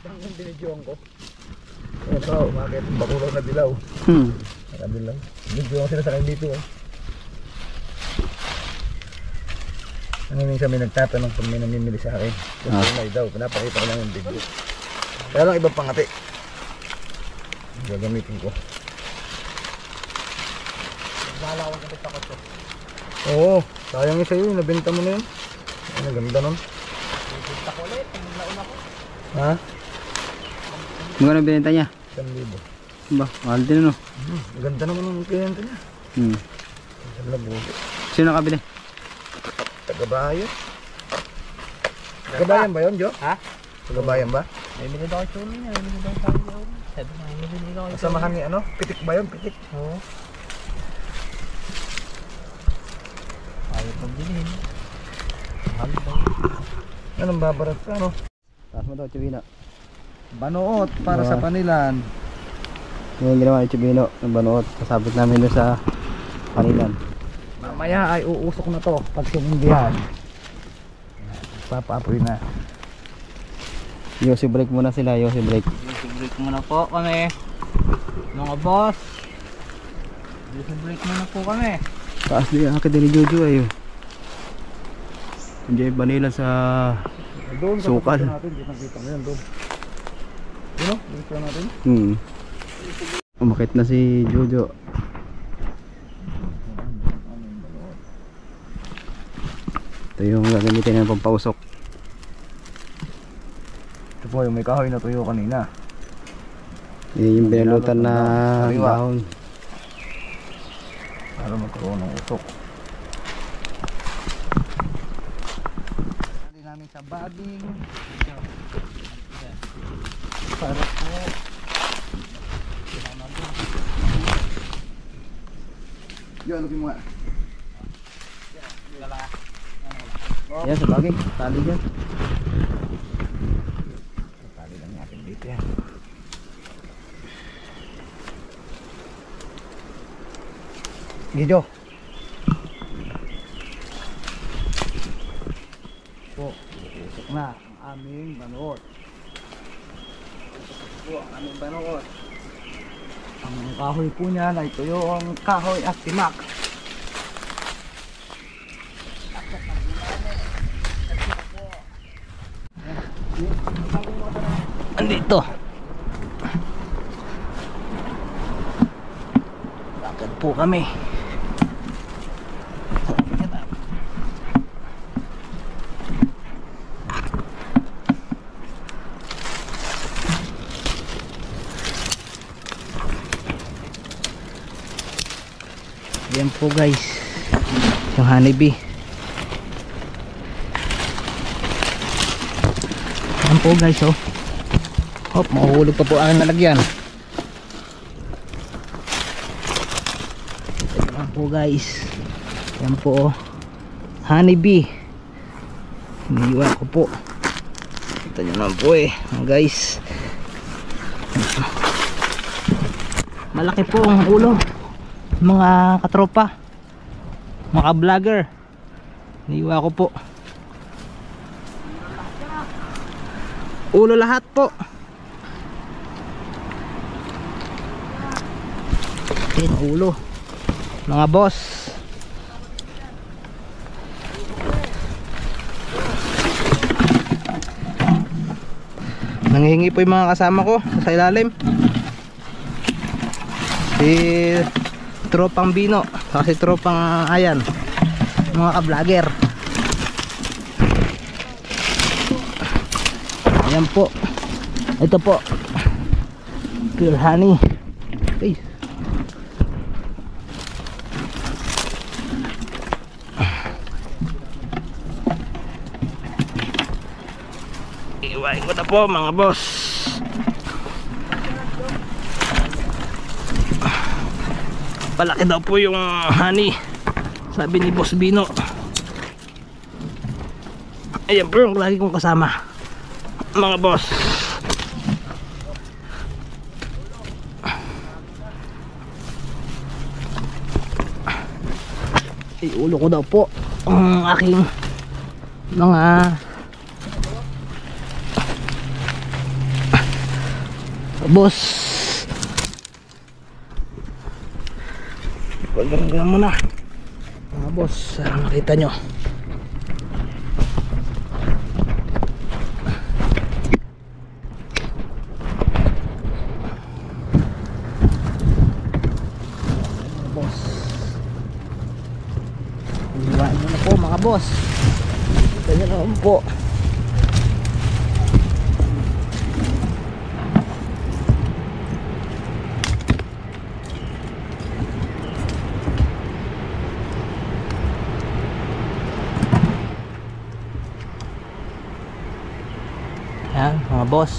Ang binidyoan ko. Ito, umakit. Bakulaw na dilaw. Nakabilaw. Binidyoan sila sa akin dito. Ano minsan may nagtatanong kung may namimili sa akin. Kung may daw, pinapakita ko lang yung video. Kaya lang ibang pangati. Gagamitin ko. Bahala ko sa takot ko. Oo, sayang isa yun. Nabenta mo na yun. Ay, naganda nun. Nabenta ko ulit. Nauna ko. Ha? Magkano binenta niya? 1,000. Ba, mahal din ano? Maganda naman ang kliyente niya. Isang labuti. Sino nakabili? Tagabayan. Tagabayan ba yun, Jo? Ha? Tagabayan ba? May binili daw ito niya. May binili daw tayo yun. Sabi na, may binili daw ito. Kasamahan ni ano? Pitik ba yun? Pitik? Oo. Ayaw pang bilhin. Mahal daw. Anong babarat ka, ano? Taas mo daw, Chubino. Banuot para sa panilan. Yung ginawa ni Chubino, yung banuot. Kasabit namin doon sa panilan. Mamaya ay uusok na to pag sinindihan. Papaapoy na. Yosi break muna sila, yosi break. Break muna po kami. Mga boss. Break muna po kami. Taas din ang akin din ni Jojo ay. Diyan banila sa Doon sa sukal. natin, di nakita mo yan doon. Dino, dito natin. Umakit na si Jojo. Ito yung gagamitin ng pampausok. Ito po yung may kahoy na tuyo kanina. Yan yung binalutan na dahon. Para magkaroon ng usok. Dali namin sa baging. Para po. Yo, looking mo nga. Yan sa bagay, tali dyan. Tali lang natin dito yan. Gijo. Po, usok na ang aming banuot. Po, ang aming banuot. Ang kahoy po niyan ay tuyo ang kahoy at timak. Andito. Lakad po kami. Yan po guys, yung honeybee. Yan po guys, oh. Hop, mahuhulog pa po aking nalagyan. Yan po guys. Yan po, oh. Honeybee. Hiniwa ko po. Ito nyo naman po eh, guys. Malaki po ang ulo. Mga katropa, mga vlogger, niwa ko po. Ulo lahat po. Yan ulo, mga boss. Nanghihingi po yung mga kasama ko sa ilalim. Si tropang Bino, kasi tropang Ayan, mga ka-vlogger. Ayan po, ito po pure honey. Okay. Iwain ko na po mga boss. Palaki daw po yung honey, sabi ni Boss Bino. Ayan po yung lagi kong kasama, mga boss. Iulo ko daw po ang aking mga boss. Pagdagdagan mo na mga boss, makita nyo. Boss, iwain mo na po mga boss. Kita nyo naman po. Yan mga boss.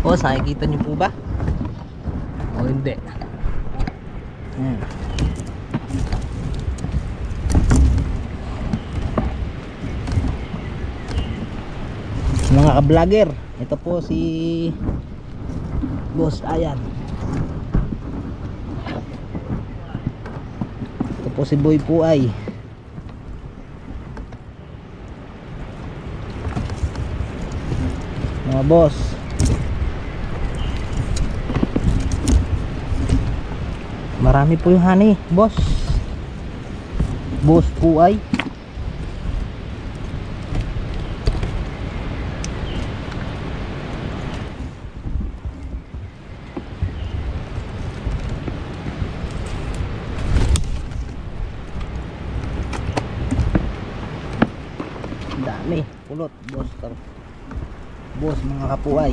Boss, nakikita niyo po ba? O hindi? Yan. Mga ka-vlogger, ito po si Boss Ayan. Ito po si Boy Puay. Mga boss, marami po yung honey, boss. Boss Puay. Dami pulot boss, boss mga kapuay.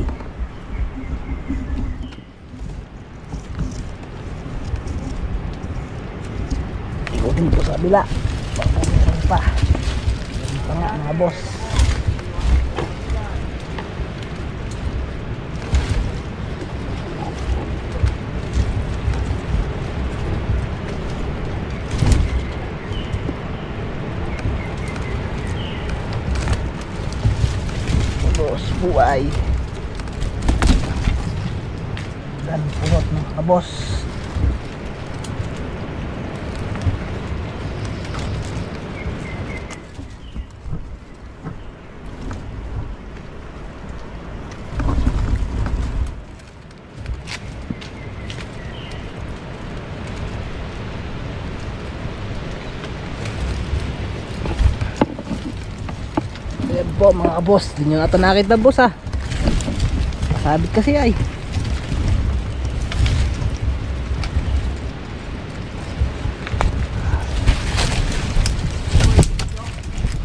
Ikutin po sa kabila, baka meron pa. Meron pa nga mga boss. Boss Puay. Dan pulot mga kaboss. Ayan po mga boss, di nyo ata nakita boss ah. Sabit kasi ay.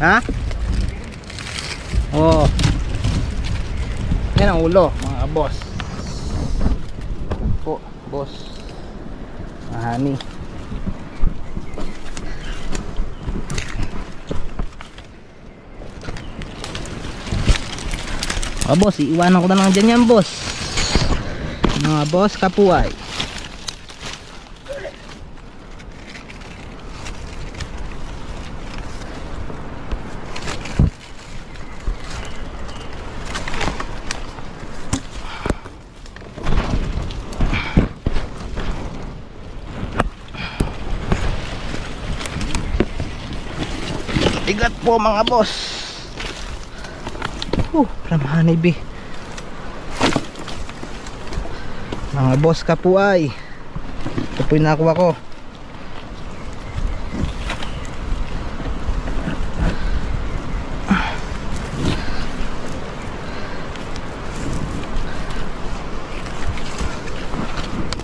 Ha? Oh. Yan ang ulo mga boss. Po, boss. Mahani. Mga boss, iiwanan ko na lang dyan yan boss. Mga boss kapuay. Bigat po mga boss. From honeybee. Mga boss kapuay. Ito po yung nakuha ko.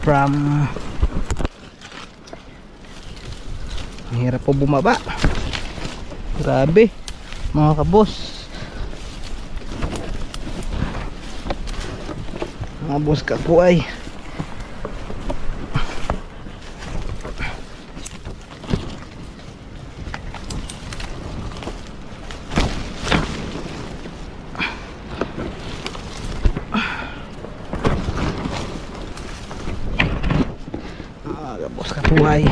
From hirap po bumaba. Grabe mga kaboss. Mga boss kapuay. Mga boss kapuay.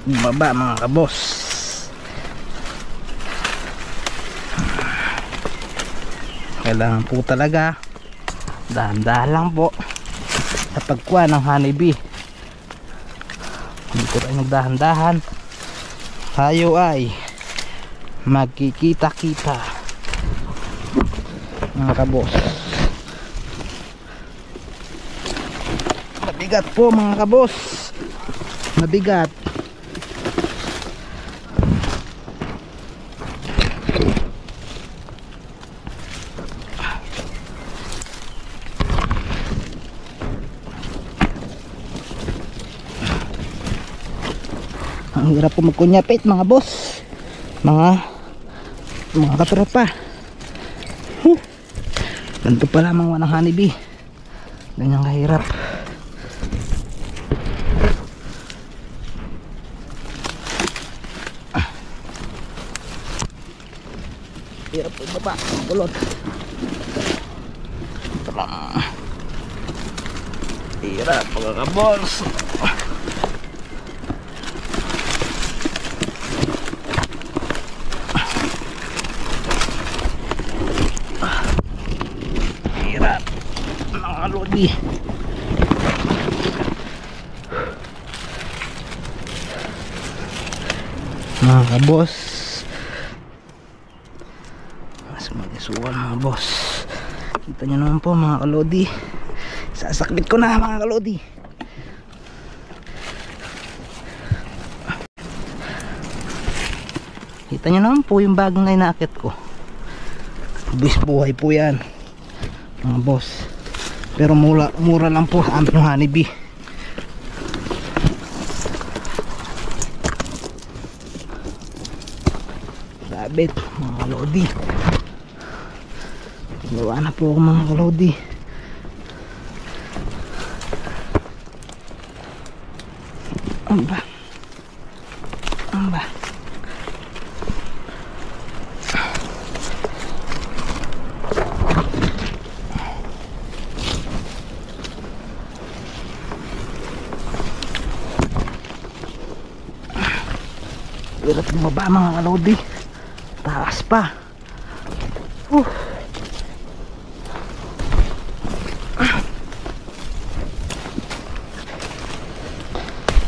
bumaba mga kaboss. Kailangan po talaga dahan-dahan lang po sa pagkuha ng honeybee. Dito tayo nagdahan-dahan, tayo ay magkikita-kita mga kaboss. Mabigat po mga kaboss, mabigat. Ang hirap po magkunyapit mga boss, mga katropa. Ganito pa lamang wanang honeybee, ganyan kahirap. Hirap po baba, kulot. Hirap mga kaboss. Lodi mga kaboss, mas magisuan mga boss. Kita nyo naman po mga kalodi, sasakbit ko na mga kalodi. Kita nyo naman po yung bagong na inaakit ko. Bis buhay po yan mga boss, pero mura lang po ang honeybee. Sabit mga kalodi, gawa na po ako mga kalodi. Amba hirap bumaba mga kalodi, taas pa.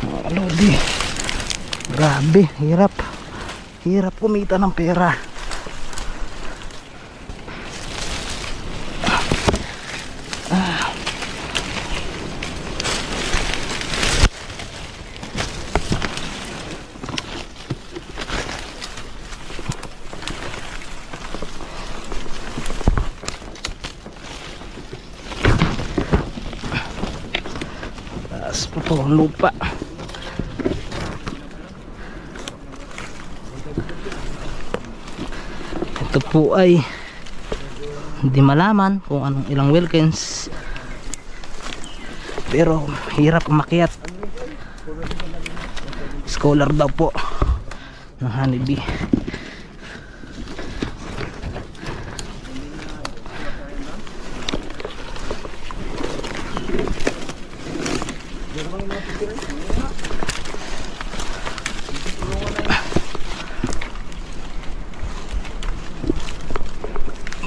Mga kalodi, grabe, hirap kumita ng pera. Ito ang lupa. Ito po ay hindi malaman kung anong ilang Wilkins, pero hirap umakyat. Scholar daw po ng honeybee.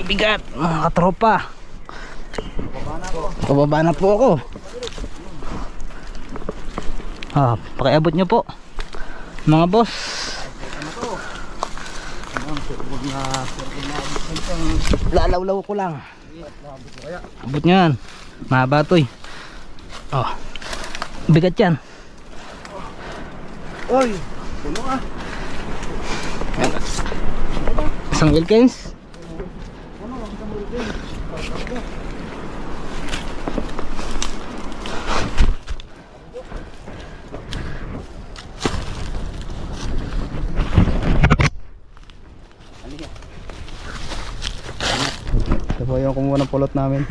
Bigat mga katropa, pababa na po ako. Pakiabot nyo po mga boss. Lalawlaw ko lang, abot nyo yan, mahaba to eh. Bigat yan. Oy, puno ah. Isang Wilkins. Ito po yung kumuha ng pulot namin.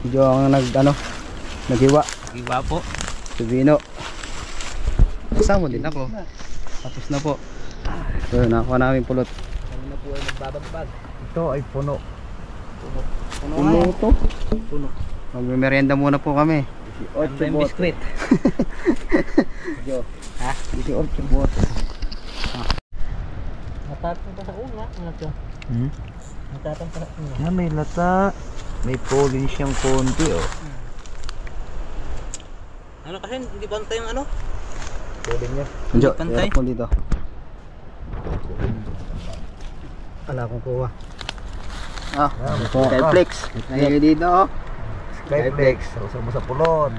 Medyo ang naghiwa po si Bino. Kasama din ako. Tapos na po. So nakuha namin pulot. kanina po ay nagbabagbag. Ito ay puno. Puno to. Puno. Magmerienda muna po kami. Ang time biskwit. Jo. Ha? 18 bote. Natapon pa sa una. Ano to? Natapon pa sa una. Yan, may lata. May pollen siyang konti, oh. Ano kasi, hindi bantay yung ano? Pollen niya. Jo, Pantay. hirap mo dito. Wala akong kuha. Ah, kuha ka. Skyflex. Nagyayari dito oh. Skyflex. Usap mo sa pulot.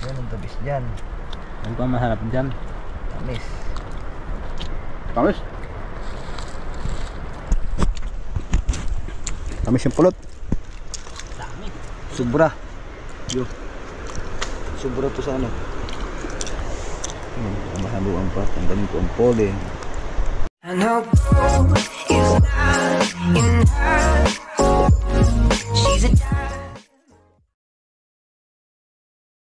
Yan ang tabis dyan. Ano pa maharap dyan? Tamis. Tamis. Tamis yung pulot. Dami. Sobra. Yo. Sobra to sa ano. Mahaluan pa. Tanggalin ko ang pollen. I know